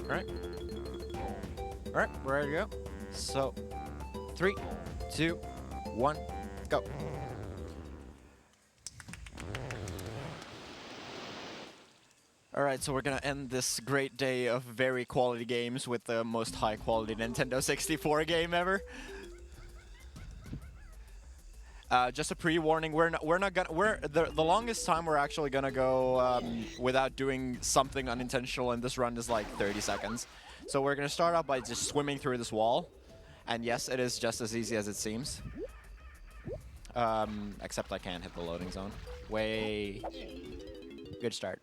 Alright. Alright, we're ready to go. So, 3, 2, 1, go. Alright, so we're gonna end this great day of very quality games with the most high quality Nintendo 64 game ever. Just a pre-warning, the longest time we're actually gonna go without doing something unintentional in this run is like 30 seconds. So we're gonna start off by just swimming through this wall. And yes, it is just as easy as it seems. Except I can't hit the loading zone. Way... Good start.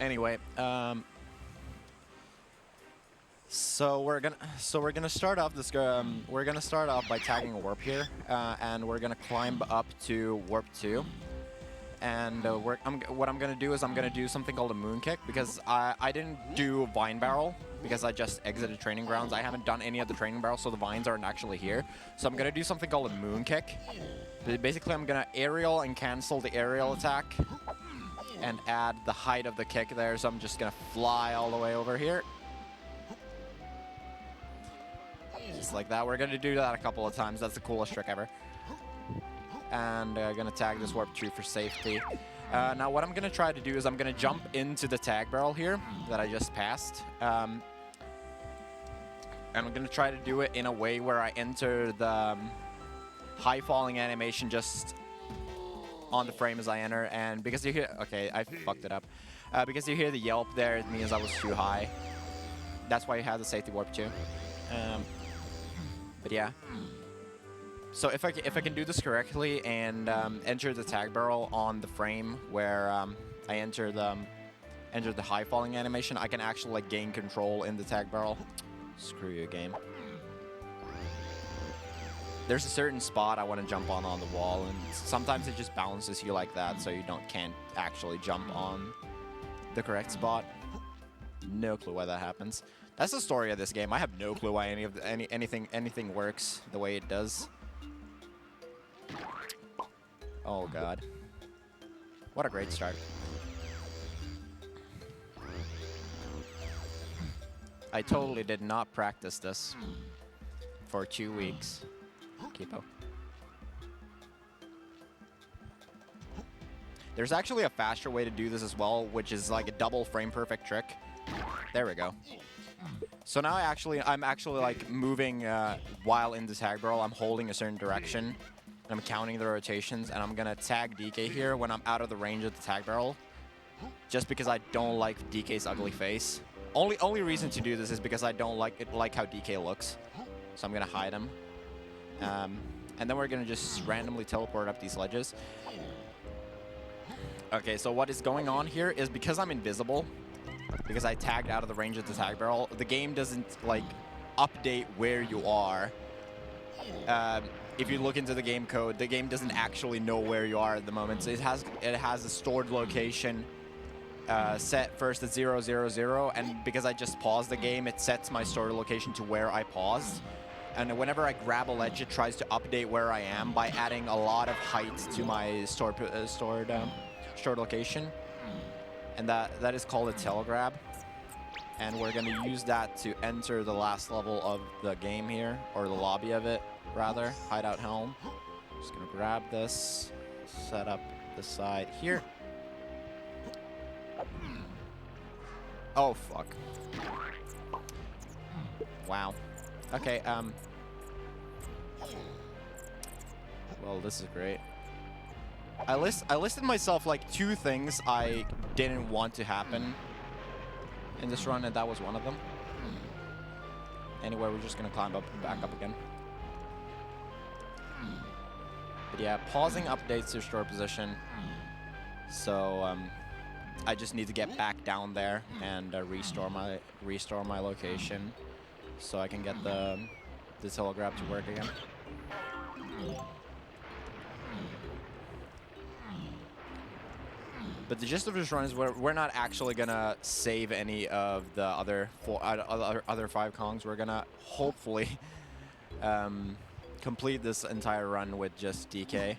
Anyway, so we're gonna start off this. We're gonna start off by tagging a warp here, and we're gonna climb up to warp 2. And what I'm gonna do is I'm gonna do something called a moon kick, because I didn't do vine barrel because I just exited training grounds. I haven't done any of the training barrels, so the vines aren't actually here. So I'm gonna do something called a moon kick. Basically, I'm gonna aerial and cancel the aerial attack and add the height of the kick there. So I'm just gonna fly all the way over here. Just like that. We're gonna do that a couple of times. That's the coolest trick ever. And gonna tag this warp 2 for safety. Now what I'm gonna try to do is I'm gonna jump into the tag barrel here that I just passed. And I'm gonna try to do it in a way where I enter the high falling animation just on the frame as I enter. And because you hear... Okay, I fucked it up. Because you hear the yelp there, it means I was too high. That's why you have the safety warp 2. But yeah. So if I can do this correctly and enter the tag barrel on the frame where I enter the high falling animation, I can actually like gain control in the tag barrel. Screw you, game. There's a certain spot I want to jump on the wall, and sometimes it just bounces you like that, so you can't actually jump on the correct spot. No clue why that happens. That's the story of this game. I have no clue why anything works the way it does. Oh god. What a great start. I totally did not practice this for 2 weeks. Keepo. There's actually a faster way to do this as well, which is like a double frame perfect trick. There we go. So now I'm actually like moving while in the tag barrel. I'm holding a certain direction. I'm counting the rotations, and I'm gonna tag DK here when I'm out of the range of the tag barrel, just because I don't like DK's ugly face. Only reason to do this is because I don't like how DK looks, so I'm gonna hide him. And then we're gonna just randomly teleport up these ledges. Okay, so what is going on here is because I'm invisible, because I tagged out of the range of the tag barrel, the game doesn't like update where you are. If you look into the game code, the game doesn't actually know where you are at the moment. So it has a stored location set first at 000, and because I just paused the game, it sets my stored location to where I paused. And whenever I grab a ledge, it tries to update where I am by adding a lot of height to my stored location. And that is called a tail grab. And we're gonna use that to enter the last level of the game here, or the lobby of it, rather. Hideout helm. Just gonna grab this, set up the side here. Oh, fuck. Wow. Okay, well, this is great. I listed myself like 2 things I didn't want to happen in this run, and that was one of them. Anyway, we're just gonna climb back up again. But yeah, pausing updates your store position. So I just need to get back down there and restore my location, so I can get the telegraph to work again. But the gist of this run is we're not actually gonna save any of the other 5 Kongs. We're gonna hopefully complete this entire run with just DK.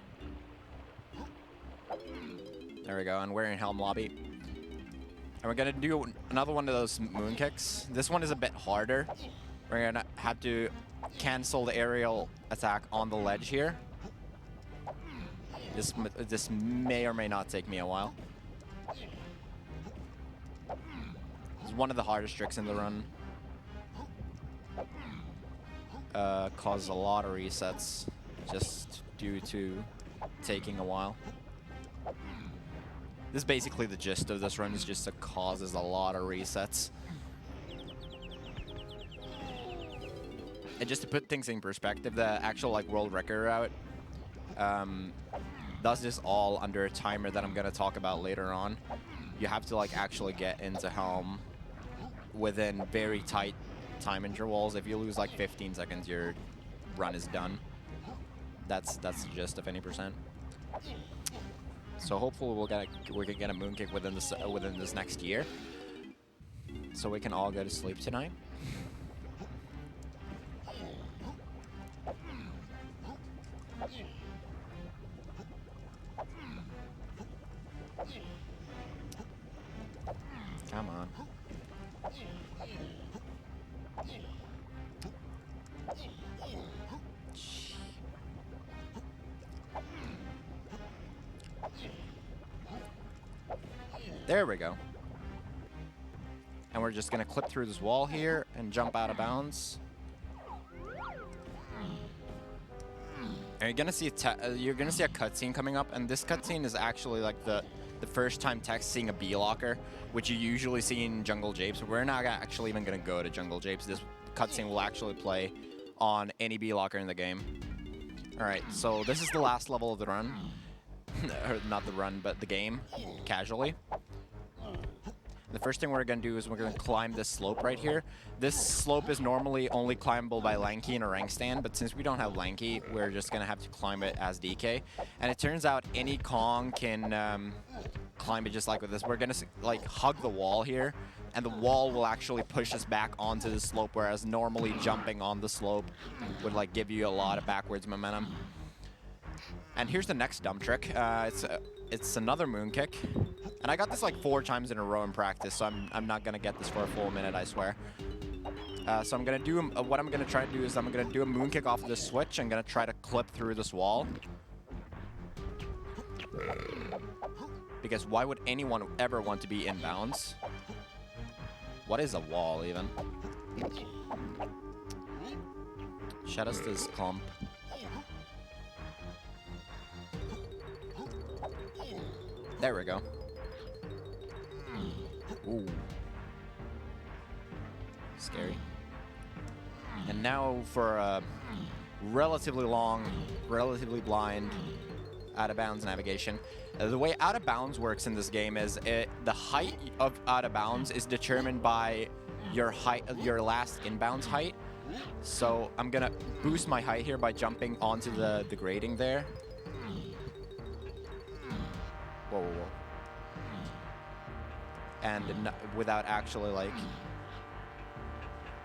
There we go, and we're in Helm Lobby. And we're gonna do another one of those moon kicks. This one is a bit harder. We're gonna have to cancel the aerial attack on the ledge here. This may or may not take me a while. It's one of the hardest tricks in the run. Causes a lot of resets just due to taking a while. This is basically the gist of this run, is just it causes a lot of resets. And just to put things in perspective, the actual like world record route does this all under a timer that I'm gonna talk about later on. You have to like actually get into Helm within very tight time intervals. If you lose like 15 seconds, your run is done. That's the gist of any percent. So hopefully we can get a moon kick within this next year, so we can all go to sleep tonight. Come on. There we go. And we're just gonna clip through this wall here and jump out of bounds. And you're gonna see a cutscene coming up, and this cutscene is actually like the first time text seeing a B-locker, which you usually see in Jungle Japes. We're not actually even gonna go to Jungle Japes. This cutscene will actually play on any B-locker in the game. All right, so this is the last level of the run. Or not the run, but the game, casually. The first thing we're going to do is we're going to climb this slope right here. This slope is normally only climbable by Lanky in a rank stand, but since we don't have Lanky, we're just going to have to climb it as DK. And it turns out any Kong can climb it just like with this. We're going to like hug the wall here, and the wall will actually push us back onto the slope, whereas normally jumping on the slope would like give you a lot of backwards momentum. And here's the next dumb trick. It's another moon kick. And I got this like 4 times in a row in practice, so I'm not gonna get this for a full minute, I swear. So I'm gonna do what I'm gonna try to do is I'm gonna do a moon kick off this switch. I'm gonna try to clip through this wall. Because why would anyone ever want to be in bounds? What is a wall even? Shout us this clump. There we go. Ooh. Scary. And now for a relatively long, relatively blind out of bounds navigation. The way out of bounds works in this game is the height of out of bounds is determined by your height, your last inbounds height. So I'm gonna boost my height here by jumping onto the grading there. Whoa, whoa, whoa. And without actually like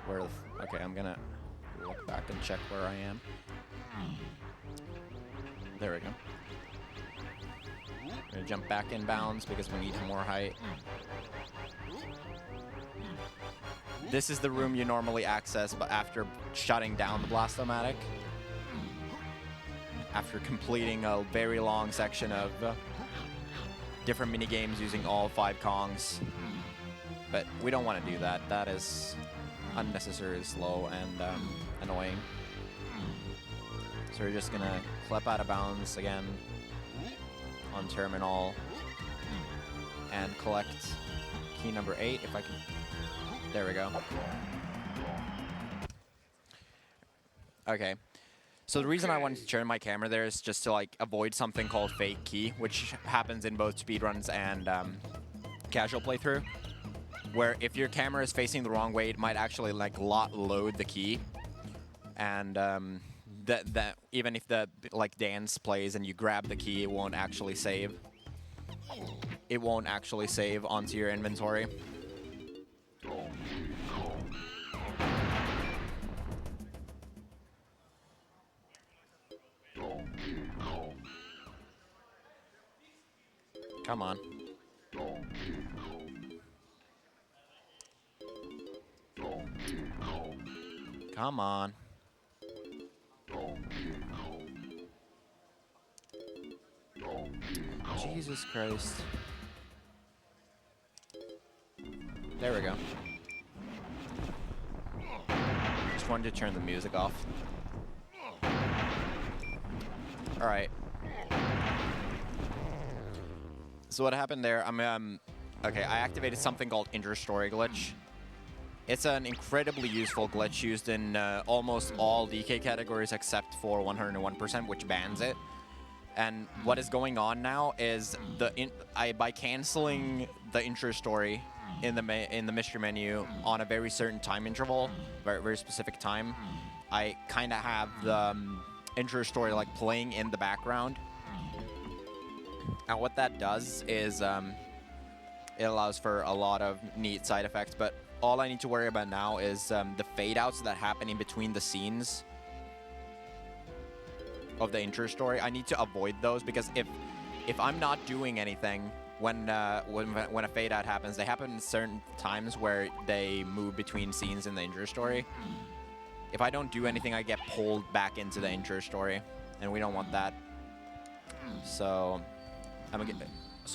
okay, I'm gonna look back and check where I am. There we go. I'm gonna jump back in bounds because we need more height. This is the room you normally access, but after shutting down the Blast-O-Matic. After completing a very long section of different mini games using all 5 Kongs, but we don't want to do that. That is unnecessarily slow and annoying. So we're just gonna clip out of bounds again on terminal and collect key number 8 if I can. There we go. Okay. So the reason I wanted to turn my camera there is just to like avoid something called fake key, which happens in both speedruns and casual playthrough, where if your camera is facing the wrong way, it might actually like load the key, and that even if the like dance plays and you grab the key, it won't actually save. It won't actually save onto your inventory. Come on. Come on. Jesus Christ. There we go. Just wanted to turn the music off. Alright. So what happened there, okay, I activated something called Inter-Story Glitch. It's an incredibly useful glitch used in almost all DK categories except for 101%, which bans it. And what is going on now is by canceling the Inter-Story in the mystery menu on a very certain time interval, very specific time, I kind of have the Inter-Story like playing in the background. And what that does is it allows for a lot of neat side effects, but all I need to worry about now is the fade-outs that happen in between the scenes of the Inter-Story. I need to avoid those because if I'm not doing anything when a fade-out happens, they happen at certain times where they move between scenes in the Inter-Story. If I don't do anything, I get pulled back into the Inter-Story, and we don't want that. So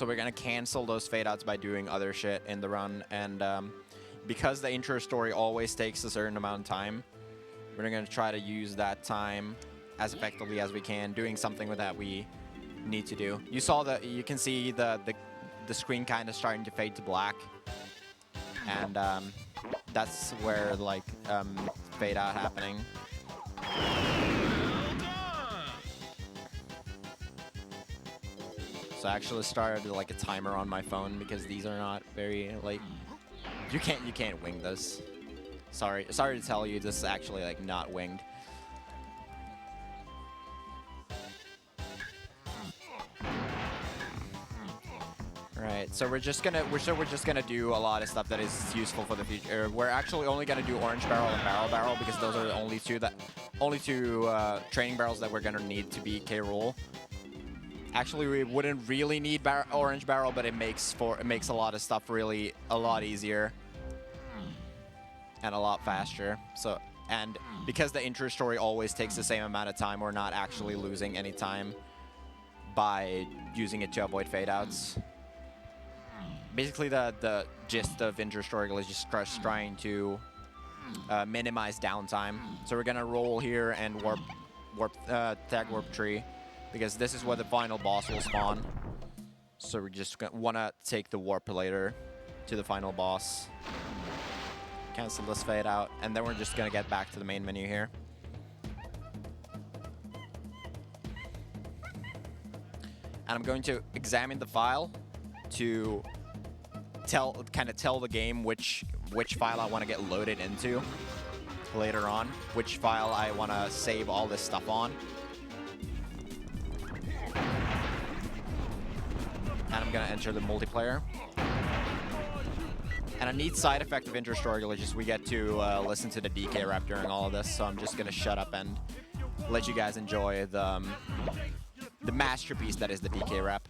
we're gonna cancel those fade-outs by doing other shit in the run, and because the Inter-Story always takes a certain amount of time, we're gonna try to use that time as effectively as we can, doing something with that we need to do. You can see the screen kind of starting to fade to black, and that's where like fade out happening. So I actually started like a timer on my phone because these are not very like you can't wing this. Sorry to tell you, this is actually like not winged. Alright, so we're just gonna do a lot of stuff that is useful for the future. We're actually only gonna do orange barrel and barrel because those are the only two training barrels that we're gonna need to be K roll. Actually, we wouldn't really need orange barrel, but it makes a lot of stuff really a lot easier and a lot faster. So, and because the Inter-Story always takes the same amount of time, we're not actually losing any time by using it to avoid fade-outs. Basically, the gist of Inter-Story is just trying to minimize downtime. So we're gonna roll here and tag warp tree, because this is where the final boss will spawn. So we just want to take the warp later to the final boss. Cancel this fade out, and then we're just going to get back to the main menu here. And I'm going to examine the file to tell the game which file I want to get loaded into later on, which file I want to save all this stuff on. And I'm going to enter the multiplayer. And a neat side effect of Inter-Story Glitch is we get to listen to the DK rap during all of this, so I'm just going to shut up and let you guys enjoy the masterpiece that is the DK rap.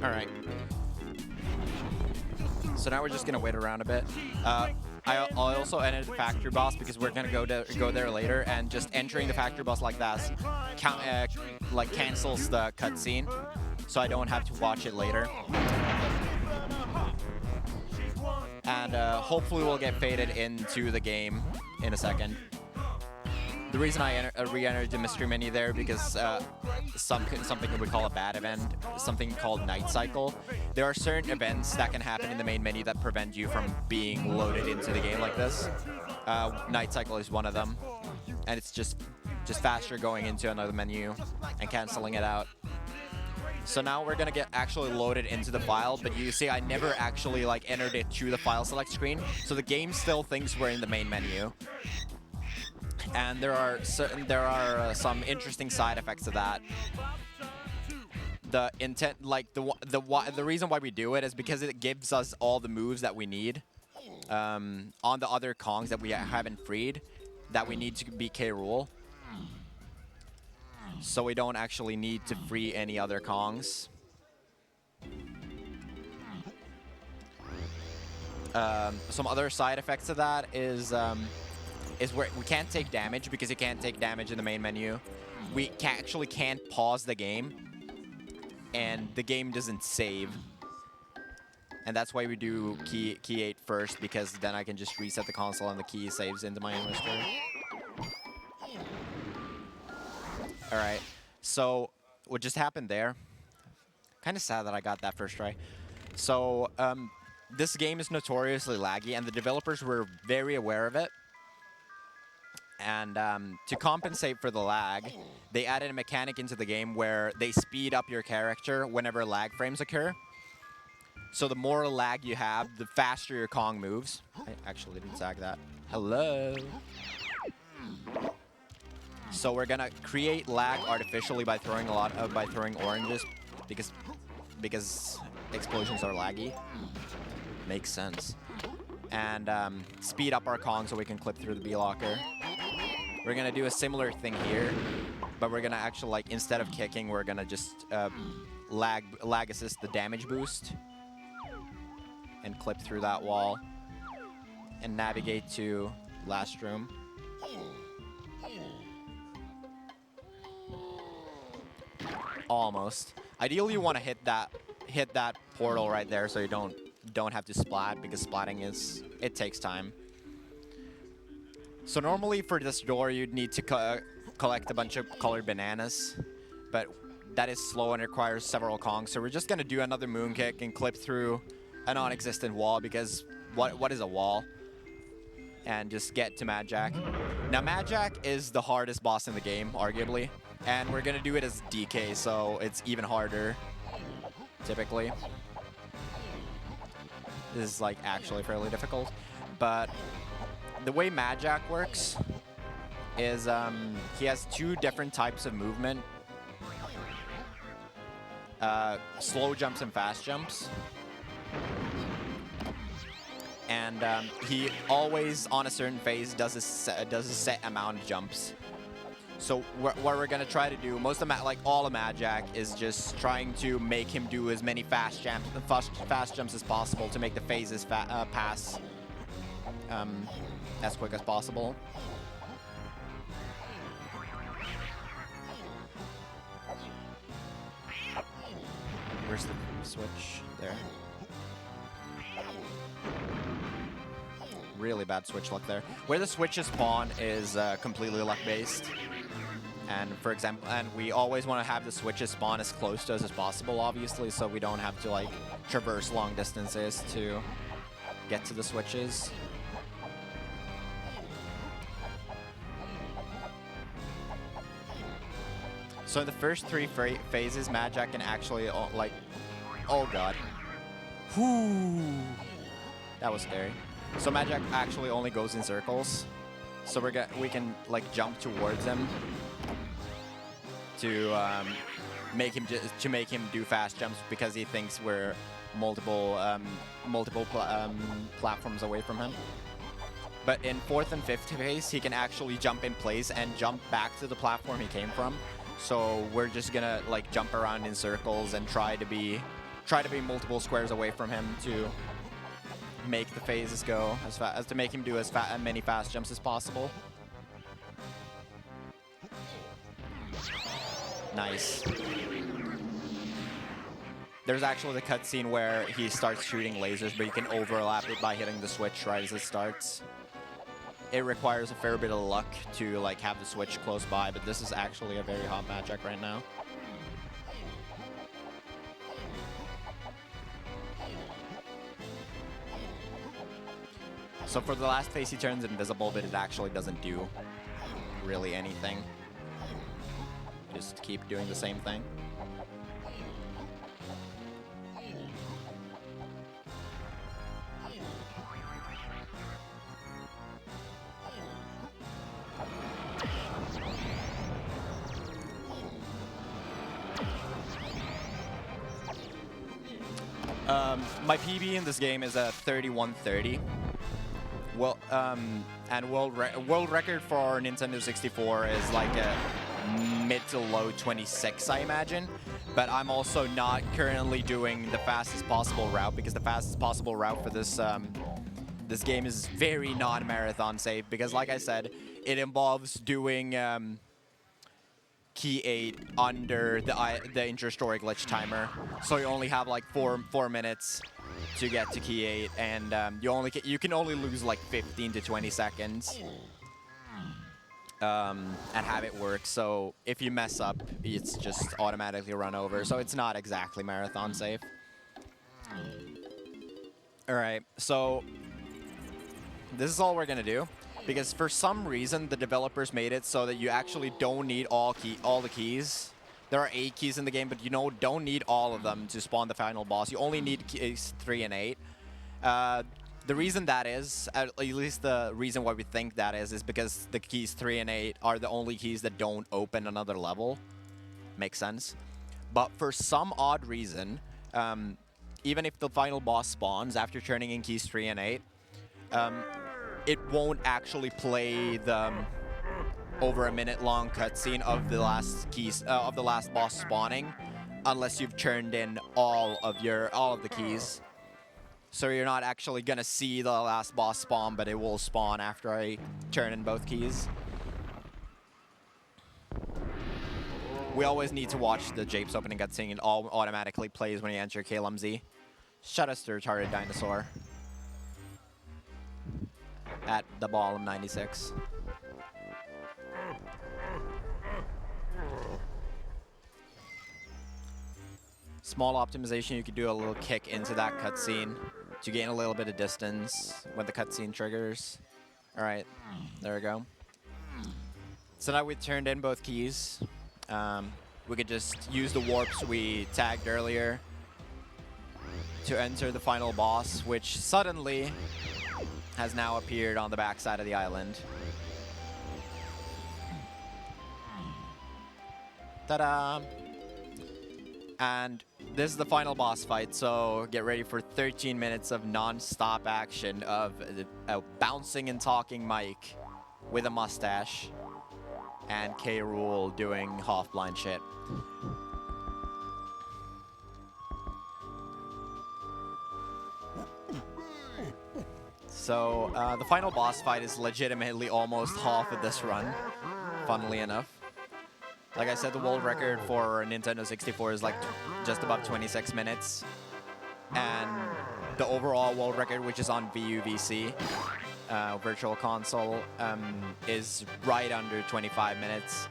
Alright. So now we're just gonna wait around a bit. I also entered the factory boss because we're gonna go there later, and just entering the factory boss like that cancels the cutscene, so I don't have to watch it later. And hopefully we'll get faded into the game in a second. The reason I re-entered the mystery menu there because something that we call a bad event, something called Night Cycle. There are certain events that can happen in the main menu that prevent you from being loaded into the game like this. Night Cycle is one of them, and it's just faster going into another menu and canceling it out. So now we're gonna get actually loaded into the file, but you see I never actually like entered it through the file select screen, so the game still thinks we're in the main menu. And there are some interesting side effects of that. The intent, like the reason why we do it is because it gives us all the moves that we need on the other Kongs that we haven't freed, that we need to be K rule. So we don't actually need to free any other Kongs. Some other side effects of that is where we can't take damage, because you can't take damage in the main menu. We actually can't pause the game, and the game doesn't save. And that's why we do key 8 first, because then I can just reset the console and the key saves into my inventory. All right, so what just happened there? Kind of sad that I got that first try. So this game is notoriously laggy, and the developers were very aware of it. And to compensate for the lag, they added a mechanic into the game where they speed up your character whenever lag frames occur. So the more lag you have, the faster your Kong moves. I actually didn't tag that. Hello. So we're gonna create lag artificially by throwing oranges, because explosions are laggy. Makes sense. And speed up our Kong so we can clip through the B-locker. We're gonna do a similar thing here, but we're gonna actually, like, instead of kicking, we're gonna just lag assist the damage boost and clip through that wall and navigate to last room. Almost. Ideally, you want to hit that portal right there, so you don't have to splat, because splatting it takes time. So normally for this door, you'd need to collect a bunch of colored bananas, but that is slow and requires several Kongs. So we're just gonna do another moon kick and clip through a non-existent wall, because what is a wall? And just get to Mad Jack. Now Mad Jack is the hardest boss in the game, arguably. And we're gonna do it as DK, so it's even harder, typically. This is, like, actually fairly difficult. But the way Mad Jack works is he has 2 different types of movement. Slow jumps and fast jumps. And he always, on a certain phase, does a set amount of jumps. So what we're gonna try to do, all of Mad Jack, is just trying to make him do as many fast jumps as possible to make the phases pass as quick as possible. Where's the switch? There. Really bad switch luck there. Where the switches spawn is completely luck-based. And for example, we always want to have the switches spawn as close to us as possible, obviously, so we don't have to, like, traverse long distances to get to the switches. So in the first 3 phases, Mad Jack can actually, like, oh god. Whoo! That was scary. So Mad Jack actually only goes in circles. So we can, like, jump towards him to make him do fast jumps, because he thinks we're multiple platforms away from him. But in 4th and 5th phase, he can actually jump in place and jump back to the platform he came from. So we're just gonna, like, jump around in circles and try to be multiple squares away from him to make the phases go as fast, as to make him do as many fast jumps as possible. Nice. There's actually the cutscene where he starts shooting lasers, but you can overlap it by hitting the switch right as it starts. It requires a fair bit of luck to, like, have the switch close by, but this is actually a very hot Mad Jack right now. So for the last phase, he turns invisible, but it actually doesn't do really anything. Just keep doing the same thing. My PB in this game is a 31:30. Well, and world record for Nintendo 64 is like a mid to low 26, I imagine. But I'm also not currently doing the fastest possible route because the fastest possible route for this this game is very non-marathon safe because, like I said, it involves doing key 8 under the inter-story glitch timer. So you only have like four minutes to get to key 8, and you can only lose like 15 to 20 seconds and have it work. So if you mess up, it's just automatically run over. So it's not exactly marathon safe. All right, so this is all we're gonna do, because for some reason the developers made it so that you actually don't need all the keys. There are 8 keys in the game, but you don't need all of them to spawn the final boss. You only need keys 3 and 8. The reason that is, at least the reason why we think that is because the keys 3 and 8 are the only keys that don't open another level. Makes sense. But for some odd reason, even if the final boss spawns after turning in keys 3 and 8, it won't actually play the over a minute-long cutscene of the last boss spawning, unless you've turned in all of the keys. So you're not actually gonna see the last boss spawn, but it will spawn after I turn in both keys. We always need to watch the Japes opening cutscene. It all automatically plays when you enter KLMZ. Shut us, the retarded dinosaur. At the ball 96. Small optimization, you could do a little kick into that cutscene to gain a little bit of distance when the cutscene triggers. All right, there we go. So now we turned in both keys. We could just use the warps we tagged earlier to enter the final boss, which suddenly has now appeared on the backside of the island. Ta-da! And this is the final boss fight, so get ready for 13 minutes of non-stop action of a bouncing and talking Mike with a mustache and K. Rool doing half-blind shit. So the final boss fight is legitimately almost half of this run, funnily enough. Like I said, the world record for Nintendo 64 is like just above 26 minutes. And the overall world record, which is on VUVC, Virtual Console, is right under 25 minutes.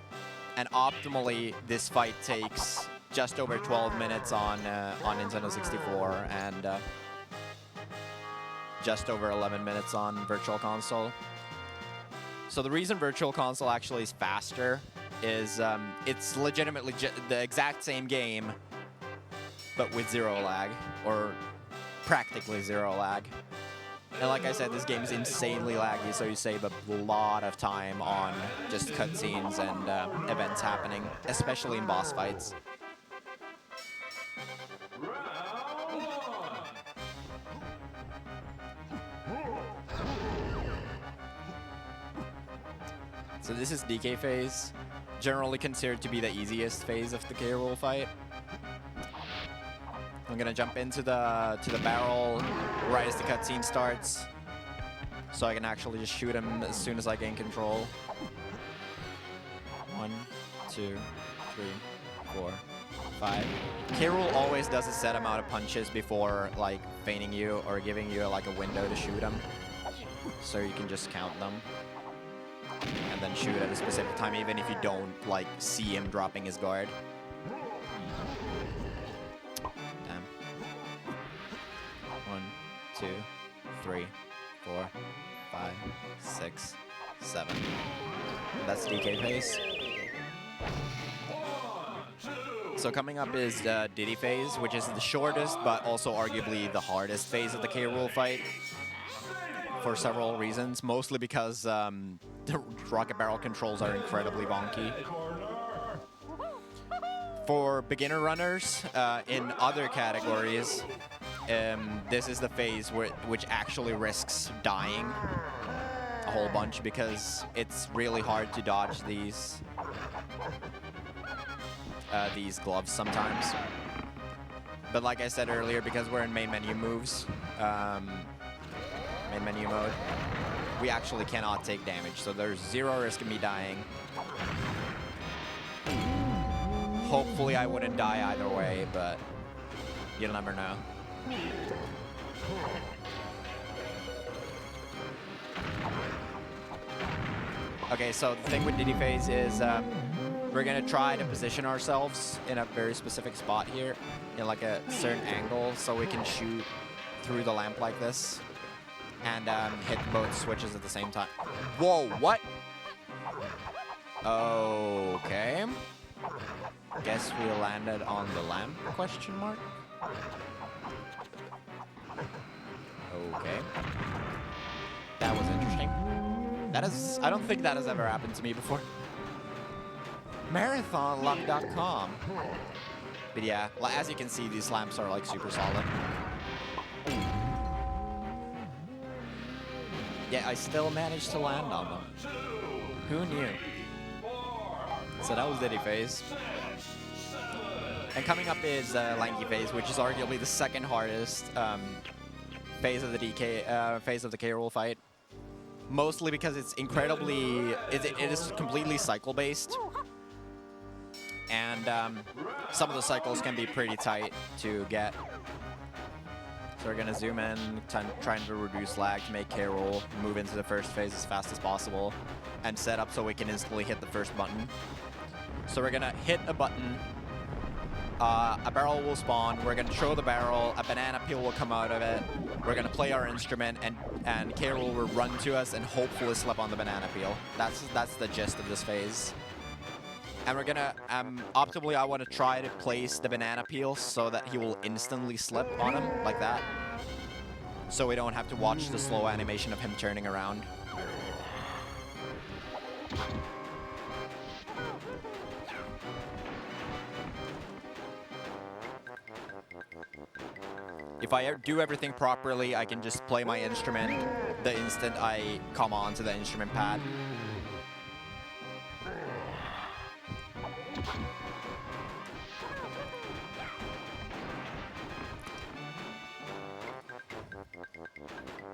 And optimally, this fight takes just over 12 minutes on Nintendo 64 and just over 11 minutes on Virtual Console. So the reason Virtual Console actually is faster is it's legitimately the exact same game, but with 0 lag, or practically 0 lag. And like I said, this game is insanely laggy, so you save a lot of time on just cutscenes and events happening, especially in boss fights. So this is DK phase, generally considered to be the easiest phase of the K. Rool fight. I'm gonna jump into the barrel right as the cutscene starts, so I can actually just shoot him as soon as I gain control. 1, 2, 3, 4, 5. K. Rool always does a set amount of punches before like feigning you or giving you like a window to shoot him, so you can just count them and then shoot at a specific time, even if you don't like see him dropping his guard. Damn. 1, 2, 3, 4, 5, 6, 7. That's DK phase. So coming up is Diddy phase, which is the shortest but also arguably the hardest phase of the K. Rool fight, for several reasons, mostly because the rocket barrel controls are incredibly bonky. For beginner runners in other categories, this is the phase which actually risks dying a whole bunch because it's really hard to dodge these gloves sometimes. But like I said earlier, because we're in main menu moves, main menu mode, we actually cannot take damage, so there's zero risk of me dying. Hopefully I wouldn't die either way, but you'll never know. Okay, so the thing with Diddy Phase is we're gonna try to position ourselves in a very specific spot here, in like a certain angle, so we can shoot through the lamp like this and hit both switches at the same time. Whoa, what? Okay. Guess we landed on the lamp, question mark? Okay. That was interesting. I don't think that has ever happened to me before. Marathonluck.com. But yeah, as you can see, these lamps are like super solid. Yeah, I still managed to land on them. Who knew? So that was Diddy Phase. And coming up is Lanky Phase, which is arguably the second hardest phase of the phase of the K. Rool fight. Mostly because it's incredibly, it is completely cycle based, and some of the cycles can be pretty tight to get. So we're gonna zoom in, trying to reduce lag to make K. Rool move into the first phase as fast as possible, and set up so we can instantly hit the first button. So we're gonna hit a button. A barrel will spawn, we're gonna throw the barrel, a banana peel will come out of it, we're gonna play our instrument, and K. Rool will run to us and hopefully slip on the banana peel. That's the gist of this phase. And we're gonna, optimally I wanna try to place the banana peel so that he will instantly slip on him, like that. So we don't have to watch the slow animation of him turning around. If I do everything properly, I can just play my instrument the instant I come onto the instrument pad.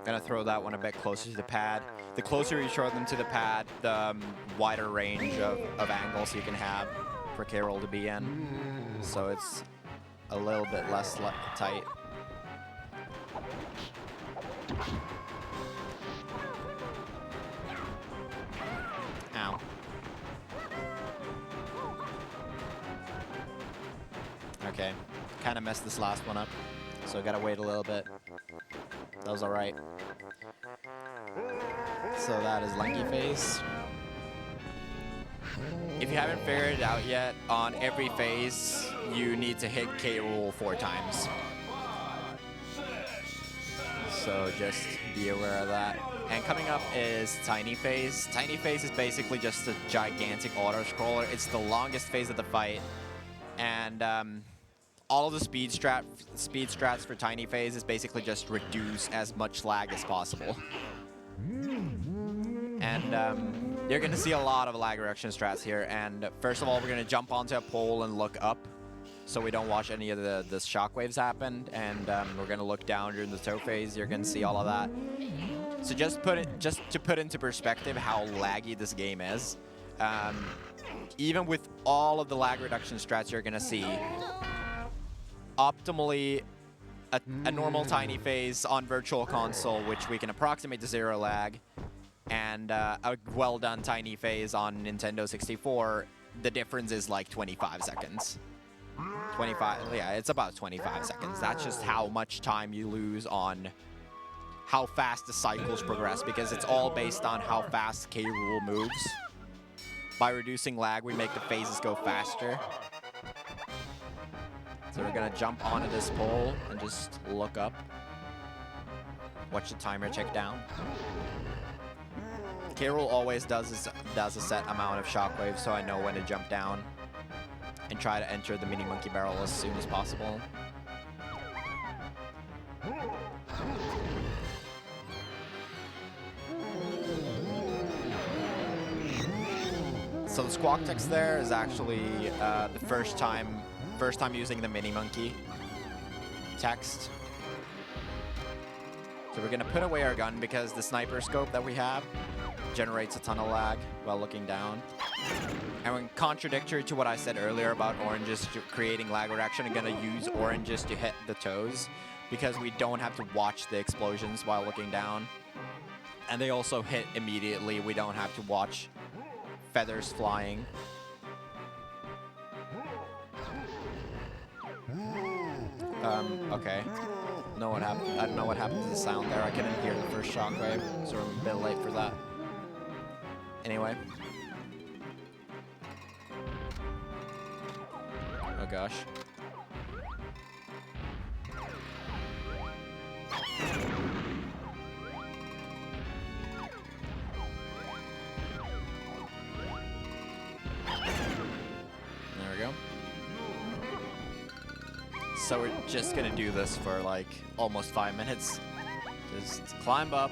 Gonna throw that one a bit closer to the pad. The closer you throw them to the pad, the wider range of angles you can have for K. Rool to be in. So it's a little bit less tight. Ow. Okay, kind of messed this last one up, so I gotta wait a little bit. That was alright. So that is Lanky Phase. If you haven't figured it out yet, on every phase, you need to hit K. Rool 4 times. So just be aware of that. And coming up is Tiny Phase. Tiny Phase is basically just a gigantic auto-scroller. It's the longest phase of the fight. And all of the speed strats for Tiny Phase is basically just reduce as much lag as possible. And you're going to see a lot of lag reduction strats here. And first of all, we're going to jump onto a pole and look up, so we don't watch any of the shockwaves happen. And we're going to look down during the toe phase. You're going to see all of that. So just to put into perspective how laggy this game is, even with all of the lag reduction strats you're going to see, optimally, a normal Tiny Phase on Virtual Console, which we can approximate to 0 lag, and a well-done Tiny Phase on Nintendo 64, the difference is like 25 seconds. 25, yeah, it's about 25 seconds. That's just how much time you lose on how fast the cycles progress, because it's all based on how fast K. Rool moves. By reducing lag, we make the phases go faster. So we're gonna jump onto this pole and just look up. Watch the timer check down. K. Rool always does a set amount of shockwaves, so I know when to jump down and try to enter the mini monkey barrel as soon as possible. So the squawk text there is actually the first time using the mini monkey text. So we're gonna put away our gun because the sniper scope that we have generates a ton of lag while looking down. And when contradictory to what I said earlier about oranges creating lag, we're actually gonna use oranges to hit the toes because we don't have to watch the explosions while looking down. And they also hit immediately. We don't have to watch feathers flying. Okay. Know what happened? I don't know what happened to the sound there. I couldn't hear the first shockwave, so I'm a bit late for that. Anyway. Oh gosh. There we go. So we're just gonna do this for like almost 5 minutes. Just climb up,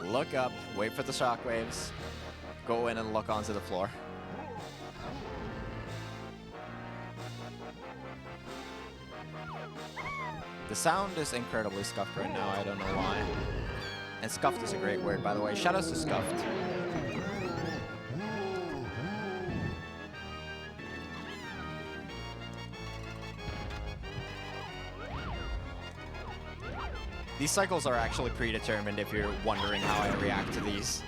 look up, wait for the shockwaves, go in and look onto the floor. The sound is incredibly scuffed right now, I don't know why. And scuffed is a great word, by the way. Shout out to scuffed. These cycles are actually predetermined if you're wondering how I react to these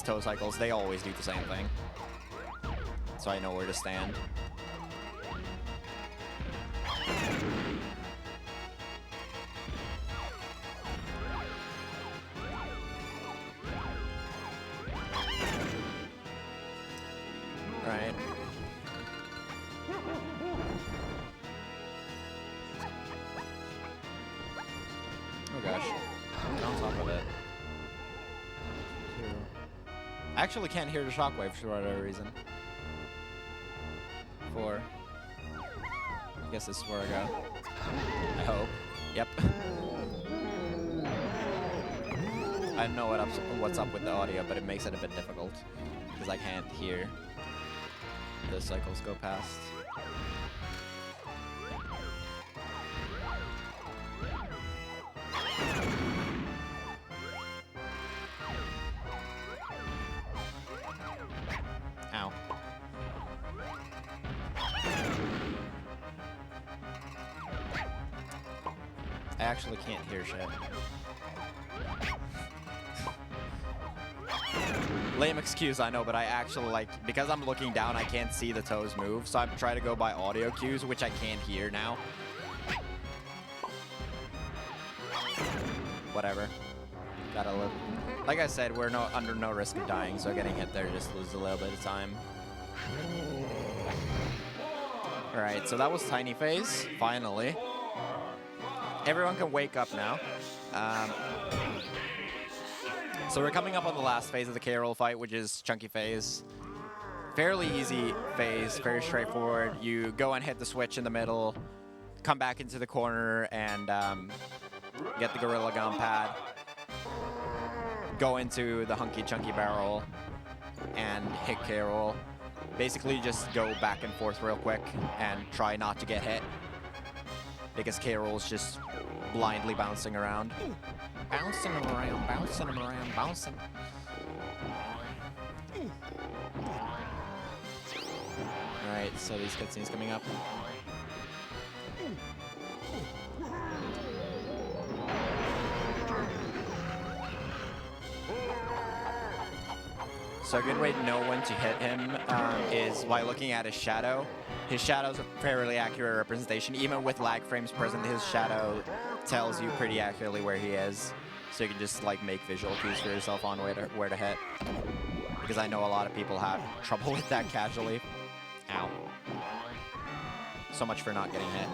toe cycles. They always do the same thing. So I know where to stand. Right. Oh gosh. On top of it. I actually can't hear the shockwaves for whatever reason. 4. I guess this is where I go. I hope. Yep. I don't know what's up with the audio, but it makes it a bit difficult because I can't hear the cycles go past. Ow. I actually can't hear shit. Lame excuse, I know, but I actually, like, because I'm looking down, I can't see the toes move, so I'm trying to go by audio cues, which I can't hear now. Whatever. Gotta live. Like I said, we're under no risk of dying, so getting hit there just loses a little bit of time. Alright, so that was Tiny Phase, finally. Everyone can wake up now. So we're coming up on the last phase of the K-Roll fight, which is Chunky Phase. Fairly easy phase, very straightforward. You go and hit the switch in the middle, come back into the corner, and get the Gorilla Gun pad. Go into the Hunky Chunky Barrel and hit K-Roll. Basically just go back and forth real quick and try not to get hit, because K-Roll's just blindly bouncing around. Bouncing him around, bouncing him around, bouncing. Alright, so these cutscenes coming up. So a good way to know when to hit him is by looking at his shadow. His shadow's a fairly accurate representation. Even with lag frames present, his shadow tells you pretty accurately where he is. So you can just like make visual cues for yourself on where to hit. Because I know a lot of people have trouble with that casually. Ow. So much for not getting hit.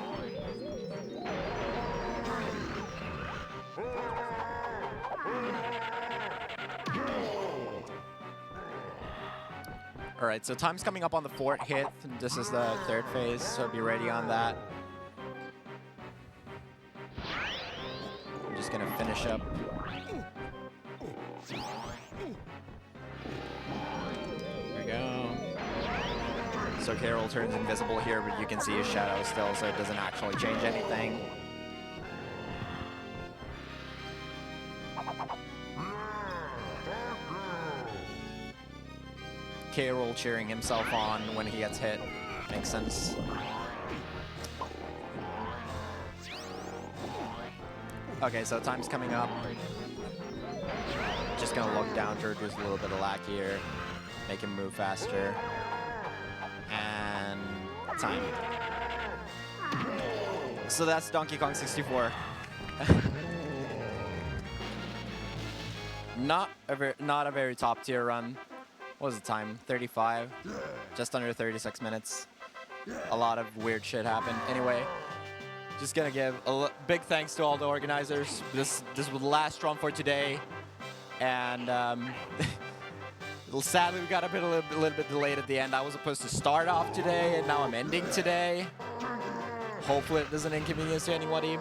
Alright, so time's coming up on the 4th hit. This is the 3rd phase, so be ready on that. I'm just gonna finish up. There we go. So Carol turns invisible here, but you can see his shadow still, so it doesn't actually change anything. Carol cheering himself on when he gets hit. Makes sense. Okay, so time's coming up. Just gonna look down to reduce a little bit of lag here. Make him move faster. And time. So that's Donkey Kong 64. Not a very top tier run. What was the time? 35? Just under 36 minutes. A lot of weird shit happened. Anyway, just gonna give a big thanks to all the organizers. This was the last run for today. And sadly, we got a little bit delayed at the end. I was supposed to start off today, and now I'm ending today. Hopefully it doesn't inconvenience to anybody.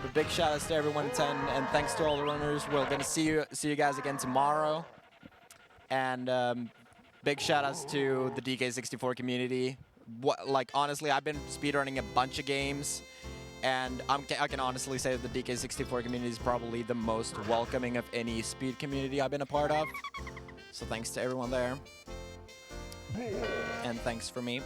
But big shout outs to everyone in 10, and thanks to all the runners. We're gonna see you guys again tomorrow. And big shout outs to the DK64 community. Like honestly, I've been speedrunning a bunch of games, and I can honestly say that the DK64 community is probably the most welcoming of any speed community I've been a part of. So thanks to everyone there, and thanks for me.